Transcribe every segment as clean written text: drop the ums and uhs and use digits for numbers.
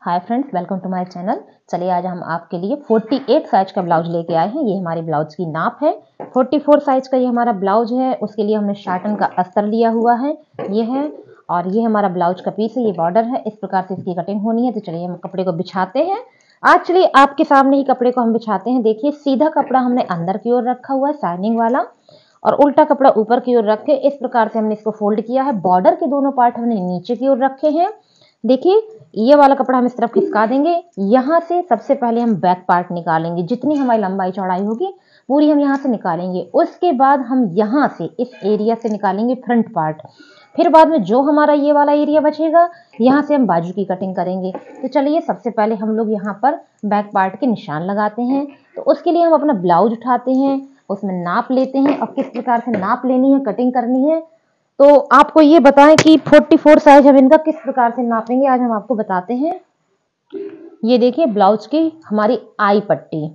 Hi friends, welcome to my channel. चलिए आज हम आपके लिए 48 साइज का ब्लाउज लेके आए हैं। ये हमारी ब्लाउज की नाप है। 44 साइज का ये हमारा ब्लाउज है। उसके लिए हमने शाटन का अस्तर लिया हुआ है, ये है। और ये हमारा ब्लाउज का पीस है, ये बॉर्डर है। इस प्रकार से इसकी कटिंग होनी है। तो चलिए हम कपड़े को बिछाते हैं। आज चलिए आपके सामने ही कपड़े को हम बिछाते हैं। देखिए, सीधा कपड़ा हमने अंदर की ओर रखा हुआ है, शाइनिंग वाला, और उल्टा कपड़ा ऊपर की ओर रख के इस प्रकार से हमने इसको फोल्ड किया है। बॉर्डर के दोनों पार्ट हमने नीचे की ओर रखे हैं। देखिए, ये वाला कपड़ा हम इस तरफ खिसका देंगे। यहाँ से सबसे पहले हम बैक पार्ट निकालेंगे। जितनी हमारी लंबाई चौड़ाई होगी पूरी हम यहाँ से निकालेंगे। उसके बाद हम यहाँ से इस एरिया से निकालेंगे फ्रंट पार्ट। फिर बाद में जो हमारा ये वाला एरिया बचेगा, यहाँ से हम बाजू की कटिंग करेंगे। तो चलिए सबसे पहले हम लोग यहाँ पर बैक पार्ट के निशान लगाते हैं। तो उसके लिए हम अपना ब्लाउज उठाते हैं, उसमें नाप लेते हैं और किस प्रकार से नाप लेनी है, कटिंग करनी है। तो आपको ये बताएं कि 44 साइज हम इनका किस प्रकार से नापेंगे, आज हम आपको बताते हैं। ये देखिए, ब्लाउज की हमारी आई पट्टी,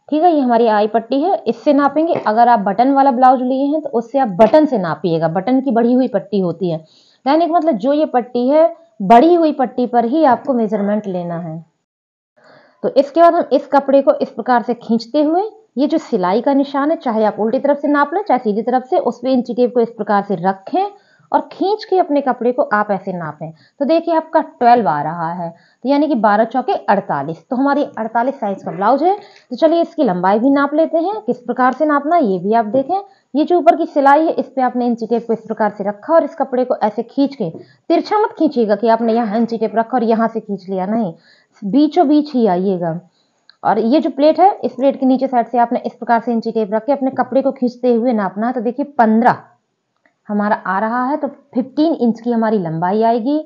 ठीक है, ये हमारी आई पट्टी है, इससे नापेंगे। अगर आप बटन वाला ब्लाउज लिए हैं तो उससे आप बटन से नापिएगा। बटन की बढ़ी हुई पट्टी होती है, कहने का मतलब जो ये पट्टी है, बढ़ी हुई पट्टी पर ही आपको मेजरमेंट लेना है। तो इसके बाद हम इस कपड़े को इस प्रकार से खींचते हुए, ये जो सिलाई का निशान है, चाहे आप उल्टी तरफ से नाप लें चाहे सीधी तरफ से, उस पे इंची टेप को इस प्रकार से रखें और खींच के अपने कपड़े को आप ऐसे नापें। तो देखिए आपका 12 आ रहा है, तो यानी कि 12 चौके 48। तो हमारी 48 साइज का ब्लाउज है। तो चलिए इसकी लंबाई भी नाप लेते हैं। किस प्रकार से नापना है ये भी आप देखें। ये जो ऊपर की सिलाई है, इस पे आपने इंची टेप को इस प्रकार से रखा और इस कपड़े को ऐसे खींच के, तिरछा मत खींचिएगा कि आपने यहाँ इंची टेप रखा और यहाँ से खींच लिया, नहीं, बीचों बीच ही आइएगा। और ये जो प्लेट है, इस प्लेट के नीचे साइड से आपने इस प्रकार से इंची टेप रख के अपने कपड़े को खींचते हुए नापना है। तो देखिए 15 हमारा आ रहा है। तो 15 इंच की हमारी लंबाई आएगी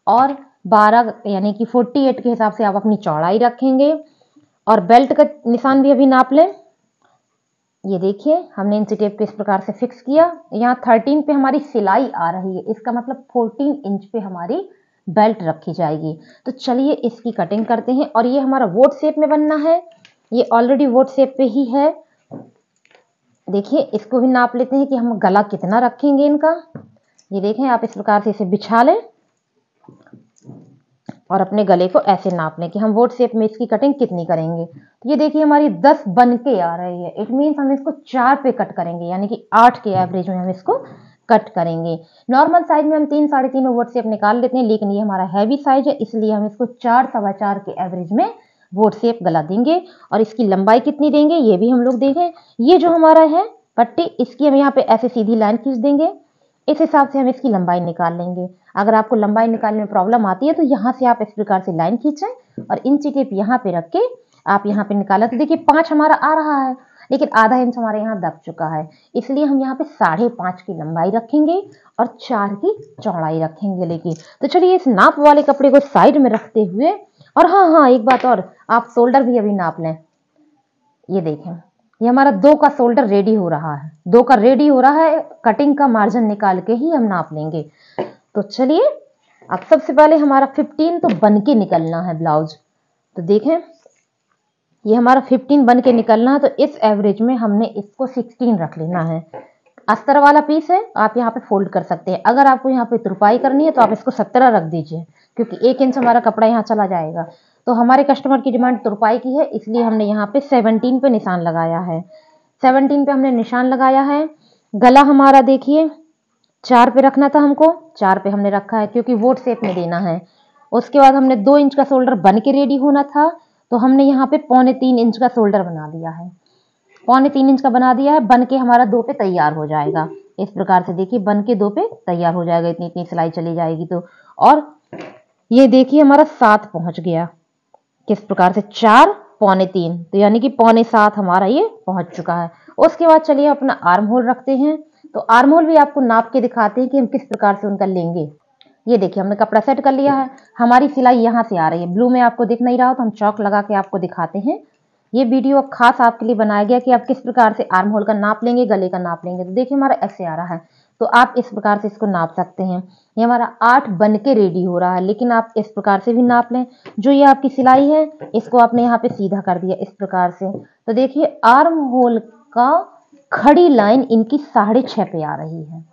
और 12 यानी कि 48 के हिसाब से आप अपनी चौड़ाई रखेंगे। और बेल्ट का निशान भी अभी नाप लें। ये देखिए, हमने इंची टेप को इस प्रकार से फिक्स किया। यहाँ 13 पे हमारी सिलाई आ रही है, इसका मतलब 14 इंच पे हमारी बेल्ट रखी जाएगी। तो चलिए इसकी कटिंग करते हैं। और ये हमारा वोट शेप में बनना है, ये ऑलरेडी वोट शेप पे ही है। देखिए इसको भी नाप लेते हैं कि हम गला कितना रखेंगे इनका। ये देखें, आप इस प्रकार से इसे बिछा लें और अपने गले को ऐसे नाप लें कि हम वोट शेप में इसकी कटिंग कितनी करेंगे। तो ये देखिए हमारी 10 बन के आ रही है। इट मीन्स हम इसको 4 पे कट करेंगे, यानी कि 8 के एवरेज में हम इसको कट करेंगे। नॉर्मल साइज में हम 3 साढ़े 3 वोट शेप निकाल लेते हैं, लेकिन ये हमारा हैवी साइज है, इसलिए हम इसको 4 सवा 4 के एवरेज में वोट शेप गला देंगे। और इसकी लंबाई कितनी देंगे ये भी हम लोग देखें। ये जो हमारा है पट्टी, इसकी हम यहाँ पे ऐसे सीधी लाइन खींच देंगे। इस हिसाब से हम इसकी लंबाई निकाल लेंगे। अगर आपको लंबाई निकालने में प्रॉब्लम आती है तो यहाँ से आप इस प्रकार से लाइन खींचें और इंची टेप यहाँ पे रख के आप यहाँ पे निकालें। तो देखिए 5 हमारा आ रहा है, लेकिन आधा इंच हमारे यहाँ दब चुका है, इसलिए हम यहाँ पे 5.5 की लंबाई रखेंगे और 4 की चौड़ाई रखेंगे लेके। तो चलिए इस नाप वाले कपड़े को साइड में रखते हुए, और हाँ एक बात और, आप शोल्डर भी अभी नाप लें। ये देखें, ये हमारा 2 का शोल्डर रेडी हो रहा है, 2 का रेडी हो रहा है। कटिंग का मार्जिन निकाल के ही हम नाप लेंगे। तो चलिए अब सबसे पहले हमारा 15 तो बन के निकलना है ब्लाउज। तो देखें, ये हमारा 15 बन के निकलना है। तो इस एवरेज में हमने इसको 16 रख लेना है। अस्तर वाला पीस है, आप यहाँ पे फोल्ड कर सकते हैं। अगर आपको यहाँ पे तुरपाई करनी है तो आप इसको 17 रख दीजिए, क्योंकि 1 इंच हमारा कपड़ा यहाँ चला जाएगा। तो हमारे कस्टमर की डिमांड तुरपाई की है, इसलिए हमने यहाँ पे 17 पे निशान लगाया है। 17 पे हमने निशान लगाया है। गला हमारा देखिए 4 पे रखना था हमको, 4 पे हमने रखा है क्योंकि वोट शेप में देना है। उसके बाद हमने 2 इंच का शोल्डर बन के रेडी होना था, तो हमने यहाँ पे 2.25 इंच का शोल्डर बना दिया है। 2.25 इंच का बना दिया है, बन के हमारा 2 पे तैयार हो जाएगा। इस प्रकार से देखिए बन के 2 पे तैयार हो जाएगा, इतनी इतनी सिलाई चली जाएगी। तो और ये देखिए हमारा 7 पहुंच गया। किस प्रकार से 4 3.25, तो यानी कि 6.25 हमारा ये पहुंच चुका है। उसके बाद चलिए अपना आर्म होल रखते हैं। तो आर्म होल भी आपको नाप के दिखाते हैं कि हम किस प्रकार से उनका लेंगे। ये देखिए हमने कपड़ा सेट कर लिया है। हमारी सिलाई यहाँ से आ रही है, ब्लू में आपको दिख नहीं रहा हो तो हम चौक लगा के आपको दिखाते हैं। ये वीडियो खास आपके लिए बनाया गया कि आप किस प्रकार से आर्म होल का नाप लेंगे, गले का नाप लेंगे। तो देखिए हमारा ऐसे आ रहा है, तो आप इस प्रकार से इसको नाप सकते हैं। ये हमारा 8 बन के रेडी हो रहा है, लेकिन आप इस प्रकार से भी नाप लें। जो ये आपकी सिलाई है, इसको आपने यहाँ पे सीधा कर दिया इस प्रकार से। तो देखिए आर्म होल का खड़ी लाइन इनकी 6.5 पे आ रही है।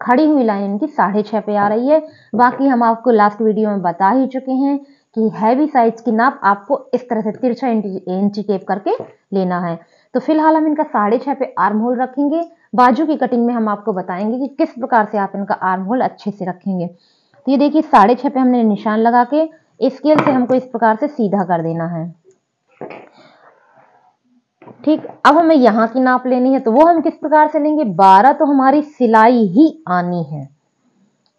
खड़ी हुई लाइन इनकी 6.5 पे आ रही है। बाकी हम आपको लास्ट वीडियो में बता ही चुके हैं कि हैवी साइज की नाप आपको इस तरह से तिरछा इंची टेप करके लेना है। तो फिलहाल हम इनका 6.5 पे आर्म होल रखेंगे। बाजू की कटिंग में हम आपको बताएंगे कि किस प्रकार से आप इनका आर्म होल अच्छे से रखेंगे। तो ये देखिए 6.5 पे हमने निशान लगा के स्केल से हमको इस प्रकार से सीधा कर देना है। ठीक, अब हमें यहाँ की नाप लेनी है, तो वो हम किस प्रकार से लेंगे। 12 तो हमारी सिलाई ही आनी है।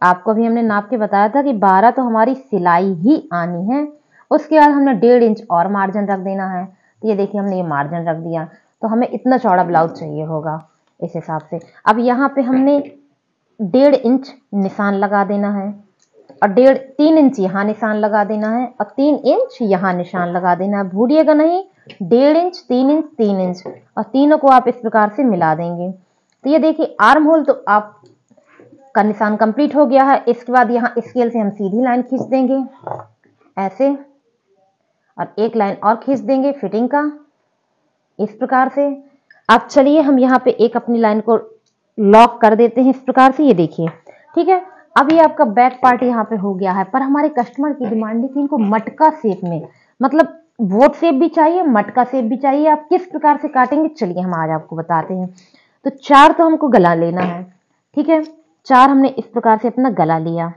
आपको भी हमने नाप के बताया था कि 12 तो हमारी सिलाई ही आनी है। उसके बाद हमने 1.5 इंच और मार्जिन रख देना है। तो ये देखिए हमने ये मार्जिन रख दिया, तो हमें इतना चौड़ा ब्लाउज चाहिए होगा इस हिसाब से। अब यहाँ पे हमने 1.5 इंच निशान लगा देना है और 3 इंच यहाँ निशान लगा देना है और 3 इंच यहाँ निशान लगा देना है। भूलिएगा नहीं, 1.5 इंच 3 इंच 3 इंच और तीनों को आप इस प्रकार से मिला देंगे। तो ये देखिए आर्म होल तो आप का निशान कंप्लीट हो गया है। इसके बाद यहाँ स्केल से हम सीधी लाइन खींच देंगे ऐसे, और एक लाइन और खींच देंगे फिटिंग का इस प्रकार से। अब चलिए हम यहाँ पे एक अपनी लाइन को लॉक कर देते हैं इस प्रकार से। ये देखिए ठीक है, अब ये आपका बैक पार्ट यहाँ पे हो गया है। पर हमारे कस्टमर की डिमांड है कि इनको मटका शेप में, मतलब बोट शेप भी चाहिए, मटका शेप भी चाहिए। आप किस प्रकार से काटेंगे चलिए हम आज आपको बताते हैं। तो 4 तो हमको गला लेना है, ठीक है। 4 हमने इस प्रकार से अपना गला लिया।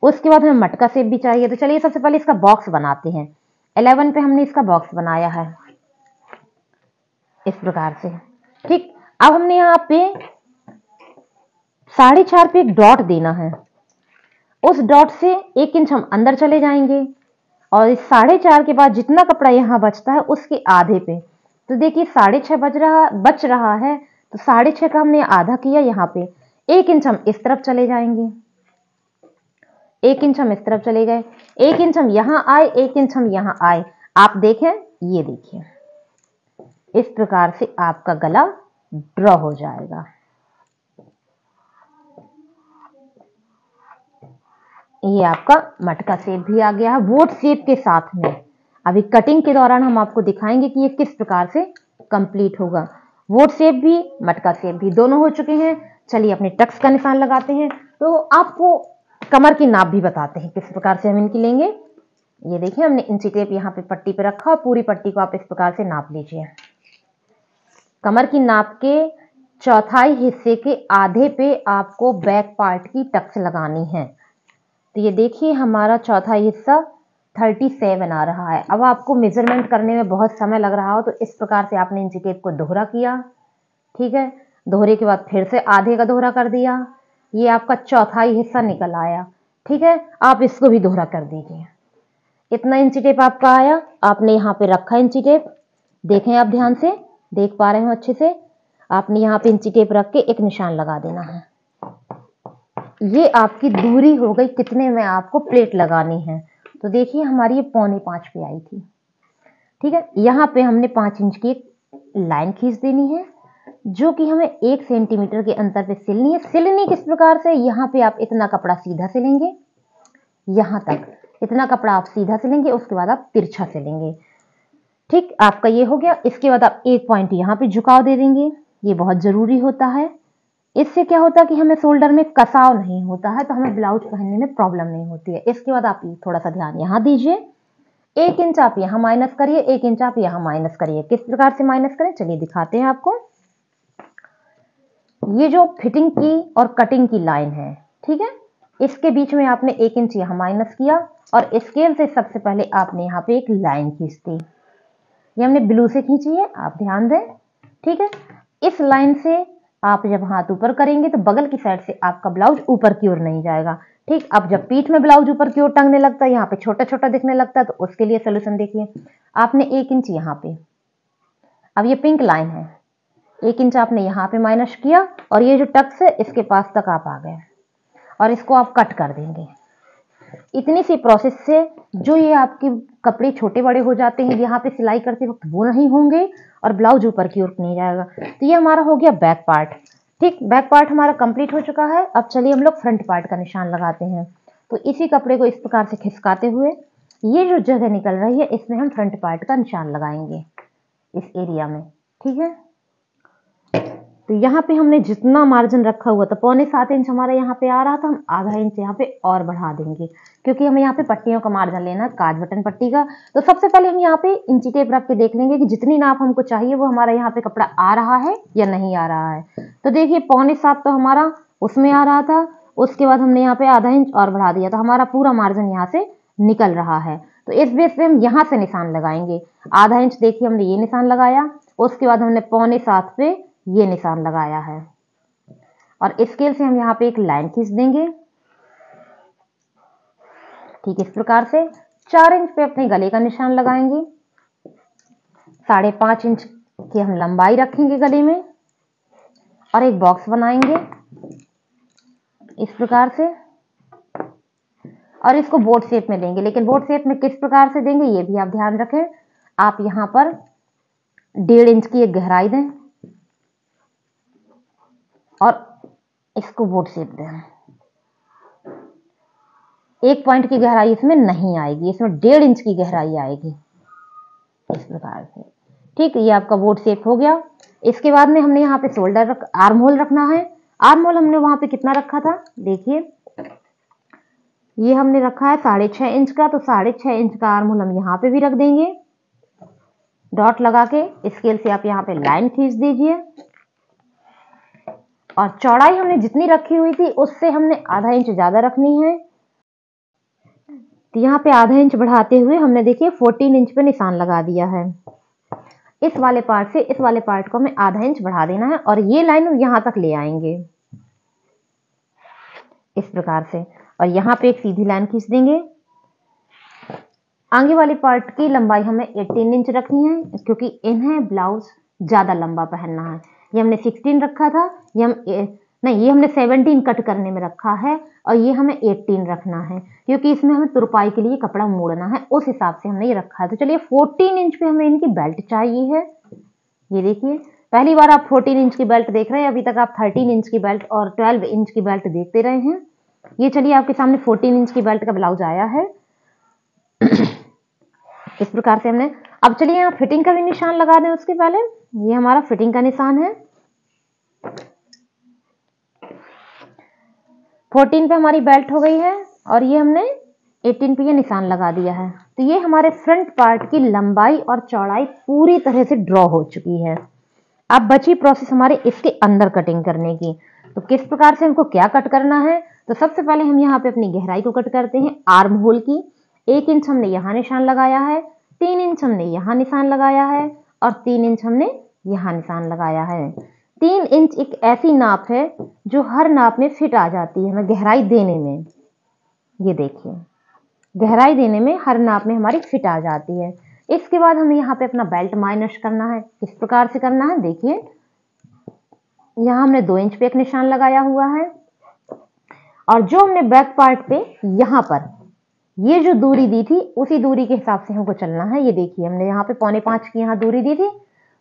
उसके बाद हमें मटका शेप भी चाहिए, तो चलिए सबसे पहले इसका बॉक्स बनाते हैं। 11 पे हमने इसका बॉक्स बनाया है इस प्रकार से, ठीक। अब हमने यहाँ पे 4.5 पे एक डॉट देना है। उस डॉट से 1 इंच हम अंदर चले जाएंगे और इस 4.5 के बाद जितना कपड़ा यहाँ बचता है उसके आधे पे, तो देखिए 6.5 बच रहा है, तो 6.5 का हमने आधा किया। यहाँ पे 1 इंच हम इस तरफ चले जाएंगे, 1 इंच हम इस तरफ चले गए, 1 इंच हम यहाँ आए, 1 इंच हम यहाँ आए। आप देखें, ये देखिए इस प्रकार से आपका गला ड्रॉ हो जाएगा। ये आपका मटका शेप भी आ गया है वोट शेप के साथ में। अभी कटिंग के दौरान हम आपको दिखाएंगे कि ये किस प्रकार से कंप्लीट होगा। वोट शेप भी मटका शेप भी दोनों हो चुके हैं। चलिए अपने टक्स का निशान लगाते हैं। तो आपको कमर की नाप भी बताते हैं किस प्रकार से हम इनकी लेंगे। ये देखिए हमने इंची टेप यहाँ पे पट्टी पे रखा और पूरी पट्टी को आप इस प्रकार से नाप लीजिए। कमर की नाप के चौथाई हिस्से के आधे पे आपको बैक पार्ट की टक्स लगानी है। तो ये देखिए हमारा चौथा हिस्सा 37 आ रहा है। अब आपको मेजरमेंट करने में बहुत समय लग रहा हो तो इस प्रकार से आपने इंची टेप को दोहरा किया, ठीक है। दोहरे के बाद फिर से आधे का दोहरा कर दिया, ये आपका चौथाई हिस्सा निकल आया, ठीक है। आप इसको भी दोहरा कर दीजिए। इतना इंची टेप आपका आया, आपने यहाँ पे रखा इंची टेप, देखें आप ध्यान से, देख पा रहे हो अच्छे से। आपने यहाँ पे इंची टेप रख के एक निशान लगा देना है। ये आपकी दूरी हो गई कितने में आपको प्लेट लगानी है। तो देखिए हमारी ये 4.25 पे आई थी, ठीक है। यहाँ पे हमने 5 इंच की एक लाइन खींच देनी है जो कि हमें 1 सेंटीमीटर के अंतर पे सिलनी है। सिलनी किस प्रकार से, यहाँ पे आप इतना कपड़ा सीधा सिलेंगे, यहाँ तक इतना कपड़ा आप सीधा सिलेंगे, उसके बाद आप तिरछा सिलेंगे, ठीक। आपका ये हो गया। इसके बाद आप 1 पॉइंट यहाँ पे झुकाव दे देंगे, ये बहुत जरूरी होता है। इससे क्या होता है कि हमें शोल्डर में कसाव नहीं होता है, तो हमें ब्लाउज पहनने में प्रॉब्लम नहीं होती है। इसके बाद आप थोड़ा सा ध्यान यहाँ दीजिए, 1 इंच आप यहाँ माइनस करिए, 1 इंच आप यहाँ माइनस करिए। किस प्रकार से माइनस करें चलिए दिखाते हैं आपको। ये जो फिटिंग की और कटिंग की लाइन है, ठीक है, इसके बीच में आपने 1 इंच यहाँ माइनस किया और स्केल से सबसे पहले आपने यहाँ पे एक लाइन खींच दी। ये हमने ब्लू से खींची है, आप ध्यान दें, ठीक है। इस लाइन से आप जब हाथ ऊपर करेंगे तो बगल की साइड से आपका ब्लाउज ऊपर की ओर नहीं जाएगा, ठीक। अब जब पीठ में ब्लाउज ऊपर की ओर टंगने लगता है, यहाँ पे छोटा छोटा दिखने लगता है, तो उसके लिए सोल्यूशन देखिए। आपने 1 इंच यहाँ पे, अब ये पिंक लाइन है, 1 इंच आपने यहाँ पे माइनस किया और ये जो टक्स है इसके पास तक आप आ गए और इसको आप कट कर देंगे। इतनी सी प्रोसेस से जो ये आपके कपड़े छोटे बड़े हो जाते हैं यहाँ पे सिलाई करते वक्त वो नहीं होंगे और ब्लाउज ऊपर की ओर नहीं जाएगा। तो ये हमारा हो गया बैक पार्ट, ठीक। बैक पार्ट हमारा कंप्लीट हो चुका है। अब चलिए हम लोग फ्रंट पार्ट का निशान लगाते हैं। तो इसी कपड़े को इस प्रकार से खिसकाते हुए ये जो जगह निकल रही है इसमें हम फ्रंट पार्ट का निशान लगाएंगे इस एरिया में, ठीक है। तो यहाँ पे हमने जितना मार्जिन रखा हुआ था 6.25 इंच हमारा यहाँ पे आ रहा था, हम आधा इंच यहाँ पे और बढ़ा देंगे, क्योंकि हमें यहाँ पे पट्टियों का मार्जिन लेना है, काज बटन पट्टी का। तो सबसे पहले हम यहाँ पे इंची टेप रख के देख लेंगे कि जितनी नाप हमको चाहिए वो हमारा यहाँ पे कपड़ा आ रहा है या नहीं आ रहा है। तो देखिए 6.25 तो हमारा उसमें आ रहा था, उसके बाद हमने यहाँ पे आधा इंच और बढ़ा दिया, तो हमारा पूरा मार्जिन यहाँ से निकल रहा है। तो इस बेस पे हम यहाँ से निशान लगाएंगे। आधा इंच देखिए हमने ये निशान लगाया, उसके बाद हमने 6.25 पे ये निशान लगाया है, और स्केल से हम यहाँ पे एक लाइन खींच देंगे। ठीक इस प्रकार से 4 इंच पे अपने गले का निशान लगाएंगे। 5.5 इंच की हम लंबाई रखेंगे गले में, और एक बॉक्स बनाएंगे इस प्रकार से, और इसको बोट शेप में देंगे। लेकिन बोट शेप में किस प्रकार से देंगे ये भी आप ध्यान रखें। आप यहाँ पर 1.5 इंच की एक गहराई दें और इसको बोट शेप दें। 1 पॉइंट की गहराई इसमें नहीं आएगी, इसमें 1.5 इंच की गहराई आएगी इस प्रकार से। ठीक, ये आपका बोट शेप हो गया। इसके बाद में हमने यहाँ पे शोल्डर आर्म होल रखना है। आर्म होल हमने वहां पे कितना रखा था, देखिए ये हमने रखा है 6.5 इंच का, तो 6.5 इंच का आर्म होल हम यहाँ पे भी रख देंगे। डॉट लगा के स्केल से आप यहाँ पे लाइन खींच दीजिए, और चौड़ाई हमने जितनी रखी हुई थी उससे हमने आधा इंच ज्यादा रखनी है। तो यहाँ पे आधा इंच बढ़ाते हुए हमने देखिए 14 इंच पे निशान लगा दिया है। इस वाले पार्ट से इस वाले पार्ट को हमें आधा इंच बढ़ा देना है, और ये लाइन हम यहाँ तक ले आएंगे इस प्रकार से, और यहाँ पे एक सीधी लाइन खींच देंगे। आगे वाले पार्ट की लंबाई हमें 18 इंच रखनी है, क्योंकि इन्हें ब्लाउज ज्यादा लंबा पहनना है। ये हमने 16 रखा था, ये हमने 17 कट करने में रखा है, और ये हमें 18 रखना है, क्योंकि इसमें हमें तुरपाई के लिए कपड़ा मोड़ना है, उस हिसाब से हमने ये रखा है। तो चलिए 14 इंच पे हमें इनकी बेल्ट चाहिए है। ये देखिए पहली बार आप 14 इंच की बेल्ट देख रहे हैं, अभी तक आप 13 इंच की बेल्ट और 12 इंच की बेल्ट देखते रहे हैं। ये चलिए आपके सामने 14 इंच की बेल्ट का ब्लाउज आया है इस प्रकार से हमने। अब चलिए यहाँ फिटिंग का भी निशान लगा दें। उसके पहले ये हमारा फिटिंग का निशान है। 14 पे हमारी बेल्ट हो गई है, और ये हमने 18 पे ये निशान लगा दिया है। तो ये हमारे फ्रंट पार्ट की लंबाई और चौड़ाई पूरी तरह से ड्रॉ हो चुकी है। अब बची प्रोसेस हमारे इसके अंदर कटिंग करने की। तो किस प्रकार से हमको क्या कट करना है, तो सबसे पहले हम यहाँ पे अपनी गहराई को कट करते हैं आर्म होल की। 1 इंच हमने यहाँ निशान लगाया है, 3 इंच हमने यहाँ निशान लगाया है, और 3 इंच हमने यहाँ निशान लगाया है। 3 इंच एक ऐसी नाप है जो हर नाप में फिट आ जाती है हमें गहराई देने में। ये देखिए गहराई देने में हर नाप में हमारी फिट आ जाती है। इसके बाद हमें यहाँ पे अपना बेल्ट माइनस करना है। किस प्रकार से करना है, देखिए यहाँ हमने 2 इंच पे एक निशान लगाया हुआ है, और जो हमने बैक पार्ट पे यहाँ पर ये जो दूरी दी थी उसी दूरी के हिसाब से हमको चलना है। ये देखिए हमने यहाँ पे 5.25 की यहाँ दूरी दी थी,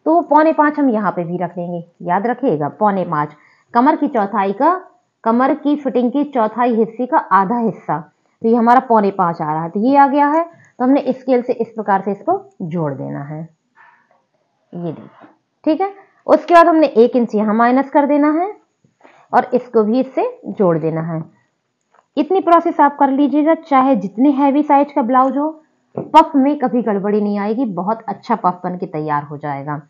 तो वो 5.25 हम यहाँ पे भी रख लेंगे। याद रखिएगा 5.25 कमर की चौथाई का, कमर की फिटिंग की चौथाई हिस्से का आधा हिस्सा, तो ये हमारा 5.25 आ रहा है। तो ये आ गया है, तो हमने स्केल से इस प्रकार से इसको जोड़ देना है। ये देखिए ठीक है। उसके बाद हमने 1 इंच यहाँ माइनस कर देना है, और इसको भी इससे जोड़ देना है। इतनी प्रोसेस आप कर लीजिएगा, चाहे जितनी हैवी साइज का ब्लाउज हो, पफ में कभी गड़बड़ी नहीं आएगी, बहुत अच्छा पफ बन के तैयार हो जाएगा।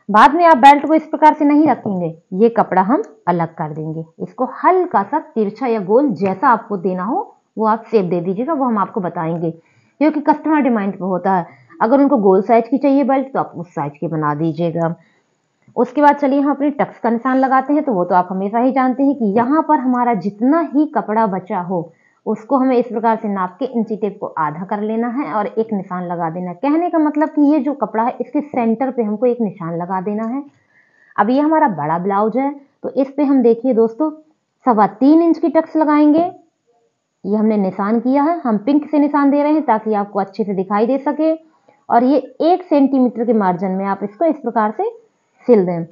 बाद में आप बेल्ट को इस प्रकार से नहीं रखेंगे, ये कपड़ा हम अलग कर देंगे। इसको हल्का सा तिरछा या गोल जैसा आपको देना हो वो आप शेप दे दीजिएगा, वो हम आपको बताएंगे, क्योंकि कस्टमर डिमांड पे होता है। अगर उनको गोल साइज की चाहिए बेल्ट तो आप उस साइज की बना दीजिएगा। उसके बाद चलिए हम अपनी टक्स का निशान लगाते हैं। तो वो तो आप हमेशा ही जानते हैं कि यहाँ पर हमारा जितना ही कपड़ा बचा हो उसको हमें इस प्रकार से नाप के इंची टेप को आधा कर लेना है और एक निशान लगा देना है। कहने का मतलब कि ये जो कपड़ा है इसके सेंटर पे हमको एक निशान लगा देना है। अब ये हमारा बड़ा ब्लाउज है, तो इस पे हम देखिए दोस्तों 3.25 इंच की टक्स लगाएंगे। ये हमने निशान किया है, हम पिंक से निशान दे रहे हैं ताकि आपको अच्छे से दिखाई दे सके। और ये 1 सेंटीमीटर के मार्जिन में आप इसको इस प्रकार से सिल दें।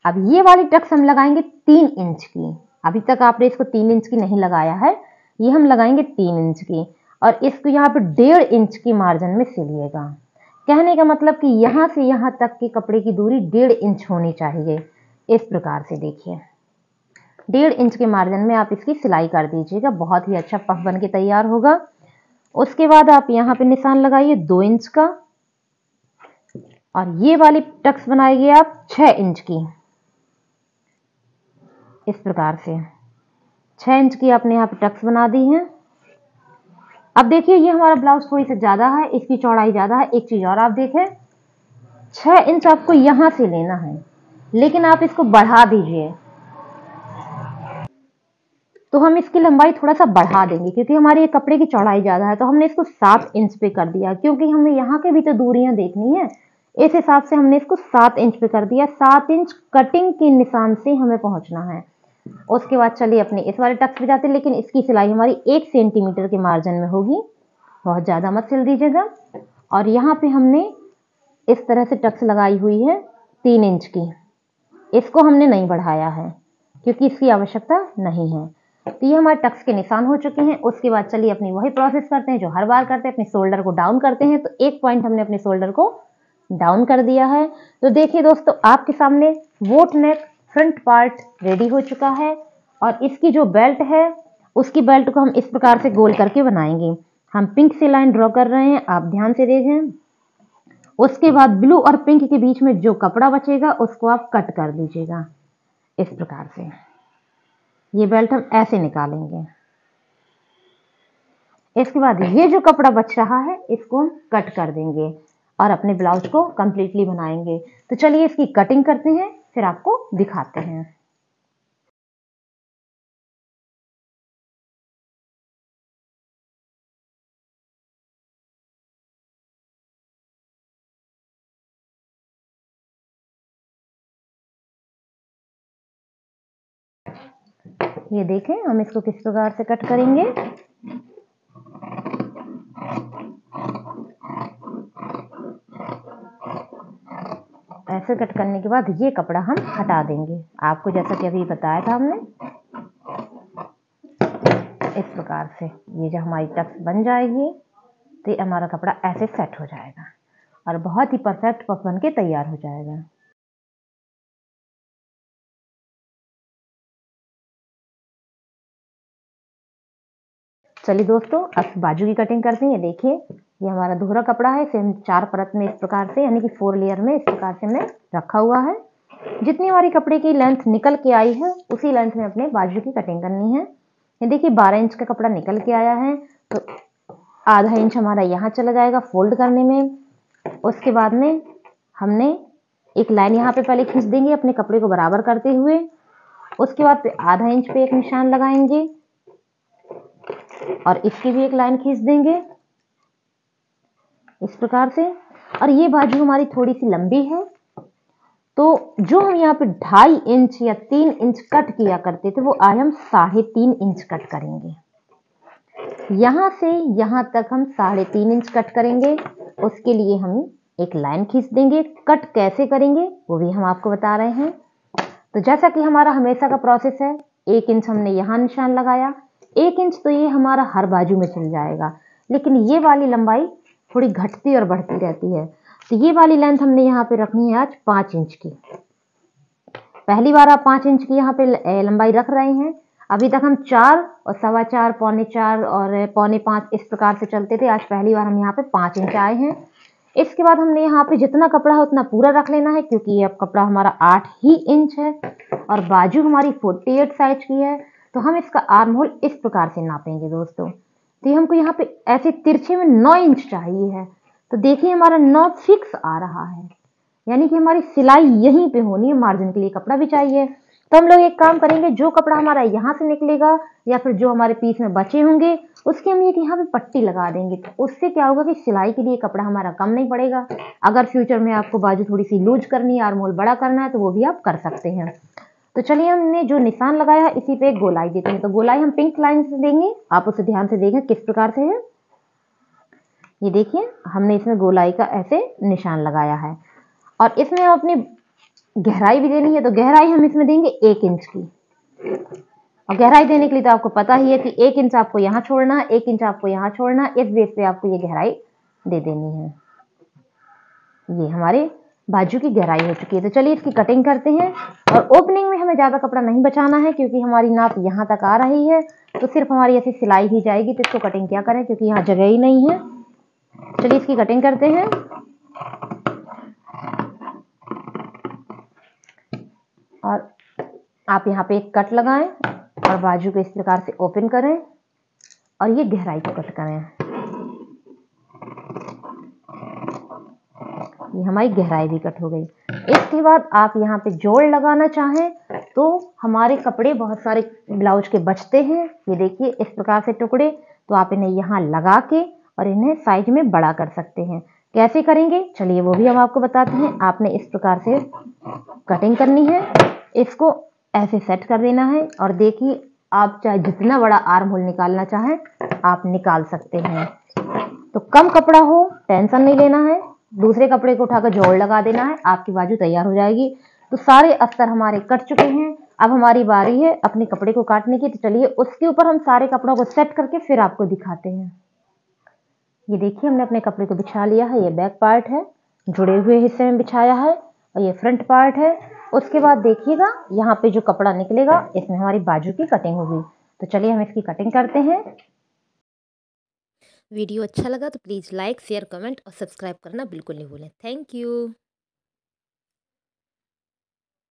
अब ये वाली टक्स हम लगाएंगे 3 इंच की। अभी तक आपने इसको 3 इंच की नहीं लगाया है, ये हम लगाएंगे 3 इंच की, और इसको यहाँ पे 1.5 इंच की मार्जिन में सिलिएगा। कहने का मतलब कि यहाँ से यहाँ तक के कपड़े की दूरी 1.5 इंच होनी चाहिए। इस प्रकार से देखिए 1.5 इंच के मार्जिन में आप इसकी सिलाई कर दीजिएगा, बहुत ही अच्छा पफ बन के तैयार होगा। उसके बाद आप यहाँ पे निशान लगाइए 2 इंच का और ये वाली टक्स बनाइए आप 6 इंच की। इस प्रकार से 6 इंच की आपने यहाँ पे टक्स बना दी है। अब देखिए ये हमारा ब्लाउज थोड़ी सी ज्यादा है, इसकी चौड़ाई ज्यादा है। एक चीज और आप देखें, 6 इंच आपको यहां से लेना है, लेकिन आप इसको बढ़ा दीजिए तो हम इसकी लंबाई थोड़ा सा बढ़ा देंगे, क्योंकि हमारे ये कपड़े की चौड़ाई ज्यादा है। तो हमने इसको 7 इंच पे कर दिया, क्योंकि हमें यहाँ के भी तो दूरियां देखनी है। इस हिसाब से हमने इसको 7 इंच पे कर दिया। 7 इंच कटिंग के निशान से हमें पहुंचना है। उसके बाद चलिए अपने इस वाले टक्स पे जाते हैं, लेकिन इसकी सिलाई हमारी 1 सेंटीमीटर के मार्जिन में होगी, बहुत ज्यादा मत सिल दीजिएगा। और यहाँ पे हमने इस तरह से टक्स लगाई हुई है 3 इंच की, इसको हमने नहीं बढ़ाया है क्योंकि इसकी आवश्यकता नहीं है। तो ये हमारे टक्स के निशान हो चुके हैं। उसके बाद चलिए अपनी वही प्रोसेस करते हैं जो हर बार करते हैं, अपने शोल्डर को डाउन करते हैं। तो 1 पॉइंट हमने अपने शोल्डर को डाउन कर दिया है। तो देखिए दोस्तों, आपके सामने बोट नेक फ्रंट पार्ट रेडी हो चुका है और इसकी जो बेल्ट है उसकी बेल्ट को हम इस प्रकार से गोल करके बनाएंगे। हम पिंक से लाइन ड्रॉ कर रहे हैं, आप ध्यान से देखें। उसके बाद ब्लू और पिंक के बीच में जो कपड़ा बचेगा उसको आप कट कर दीजिएगा इस प्रकार से। ये बेल्ट हम ऐसे निकालेंगे। इसके बाद ये जो कपड़ा बच रहा है इसको हम कट कर देंगे और अपने ब्लाउज को कंप्लीटली बनाएंगे। तो चलिए इसकी कटिंग करते हैं, फिर आपको दिखाते हैं। ये देखें हम इसको किस प्रकार से कट करेंगे। ऐसे कट करने के बाद ये कपड़ा हम हटा देंगे, आपको जैसा कि अभी बताया था हमने। इस प्रकार से ये जो हमारी टक्स बन जाएगी तो ये हमारा कपड़ा ऐसे सेट हो जाएगा और बहुत ही परफेक्ट पफ बन के तैयार हो जाएगा। चलिए दोस्तों, अब बाजू की कटिंग करते हैं। ये देखिए ये हमारा दोहरा कपड़ा है, इसे हम 4 परत में इस प्रकार से, यानी कि 4 लेयर में इस प्रकार से हमने रखा हुआ है। जितनी हमारी कपड़े की लेंथ निकल के आई है उसी लेंथ में अपने बाजू की कटिंग करनी है। ये देखिए 12 इंच का कपड़ा निकल के आया है, तो आधा इंच हमारा यहाँ चला जाएगा फोल्ड करने में। उसके बाद में हमने एक लाइन यहाँ पे पहले खींच देंगे अपने कपड़े को बराबर करते हुए। उसके बाद आधा इंच पे एक निशान लगाएंगे और इसकी भी एक लाइन खींच देंगे इस प्रकार से। और ये बाजू हमारी थोड़ी सी लंबी है, तो जो हम यहाँ पे 2.5 इंच या 3 इंच कट किया करते थे वो आज हम 3.5 इंच कट करेंगे। यहां से यहां तक हम 3.5 इंच कट करेंगे। उसके लिए हम एक लाइन खींच देंगे। कट कैसे करेंगे वो भी हम आपको बता रहे हैं। तो जैसा कि हमारा हमेशा का प्रोसेस है, 1 इंच हमने यहाँ निशान लगाया, 1 इंच तो ये हमारा हर बाजू में चल जाएगा, लेकिन ये वाली लंबाई थोड़ी घटती और बढ़ती रहती है। तो ये वाली लेंथ हमने यहाँ पे रखनी है आज 5 इंच की। पहली बार आप 5 इंच की यहाँ पे लंबाई रख रहे हैं। अभी तक हम 4 और 4.25, 4.25 और 4.25 इस प्रकार से चलते थे। आज पहली बार हम यहाँ पे 5 इंच आए हैं। इसके बाद हमने यहाँ पे जितना कपड़ा है उतना पूरा रख लेना है, क्योंकि ये अब कपड़ा हमारा 8 ही इंच है और बाजू हमारी 48 साइज की है। तो हम इसका आर्म होल इस प्रकार से नापेंगे दोस्तों। तो ये हमको यहाँ पे ऐसे तिरछे में 9 इंच चाहिए है। तो देखिए हमारा 9 फिक्स आ रहा है, यानी कि हमारी सिलाई यहीं पे होनी है। मार्जिन के लिए कपड़ा भी चाहिए। तो हम लोग एक काम करेंगे, जो कपड़ा हमारा यहाँ से निकलेगा या फिर जो हमारे पीस में बचे होंगे उसकी हम एक यहाँ पे पट्टी लगा देंगे। तो उससे क्या होगा कि सिलाई के लिए कपड़ा हमारा कम नहीं पड़ेगा। अगर फ्यूचर में आपको बाजू थोड़ी सी लूज करनी है, आर्म होल बड़ा करना है, तो वो भी आप कर सकते हैं। तो चलिए हमने जो निशान लगाया है इसी पे एक गोलाई देते हैं। तो गोलाई हम पिंक लाइन से देंगे, आप उसे ध्यान से देखें किस प्रकार से है। ये देखिए हमने इसमें गोलाई का ऐसे निशान लगाया है और इसमें हम अपनी गहराई भी देनी है। तो गहराई हम इसमें देंगे 1 इंच की। और गहराई देने के लिए तो आपको पता ही है कि 1 इंच आपको यहाँ छोड़ना है, 1 इंच आपको यहाँ छोड़ना है। इस बेस पे आपको ये गहराई दे देनी है। ये हमारे बाजू की गहराई हो चुकी है। तो चलिए इसकी कटिंग करते हैं। और ओपनिंग में हमें ज़्यादा कपड़ा नहीं बचाना है क्योंकि हमारी नाप यहाँ तक आ रही है, तो सिर्फ हमारी ऐसी सिलाई ही जाएगी। तो इसको कटिंग क्या करें क्योंकि यहाँ जगह ही नहीं है। चलिए इसकी कटिंग करते हैं। और आप यहाँ पे एक कट लगाएं और बाजू को इस प्रकार से ओपन करें और ये गहराई को कट करें। ये हमारी गहराई भी कट हो गई। इसके बाद आप यहाँ पे जोड़ लगाना चाहें तो हमारे कपड़े बहुत सारे ब्लाउज के बचते हैं। ये देखिए इस प्रकार से टुकड़े, तो आप इन्हें यहाँ लगा के और इन्हें साइज में बड़ा कर सकते हैं। कैसे करेंगे चलिए वो भी हम आपको बताते हैं। आपने इस प्रकार से कटिंग करनी है, इसको ऐसे सेट कर देना है और देखिए आप चाहे जितना बड़ा आर्म होल निकालना चाहें आप निकाल सकते हैं। तो कम कपड़ा हो टेंशन नहीं लेना है, दूसरे कपड़े को उठाकर जोड़ लगा देना है, आपकी बाजू तैयार हो जाएगी। तो सारे अस्तर हमारे कट चुके हैं, अब हमारी बारी है अपने कपड़े को काटने की। तो चलिए उसके ऊपर हम सारे कपड़ों को सेट करके फिर आपको दिखाते हैं। ये देखिए हमने अपने कपड़े को बिछा लिया है। ये बैक पार्ट है, जुड़े हुए हिस्से में बिछाया है और ये फ्रंट पार्ट है। उसके बाद देखिएगा यहाँ पे जो कपड़ा निकलेगा इसमें हमारी बाजू की कटिंग होगी। तो चलिए हम इसकी कटिंग करते हैं। वीडियो अच्छा लगा तो प्लीज़ लाइक, शेयर, कमेंट और सब्सक्राइब करना बिल्कुल नहीं भूलें। Thank you.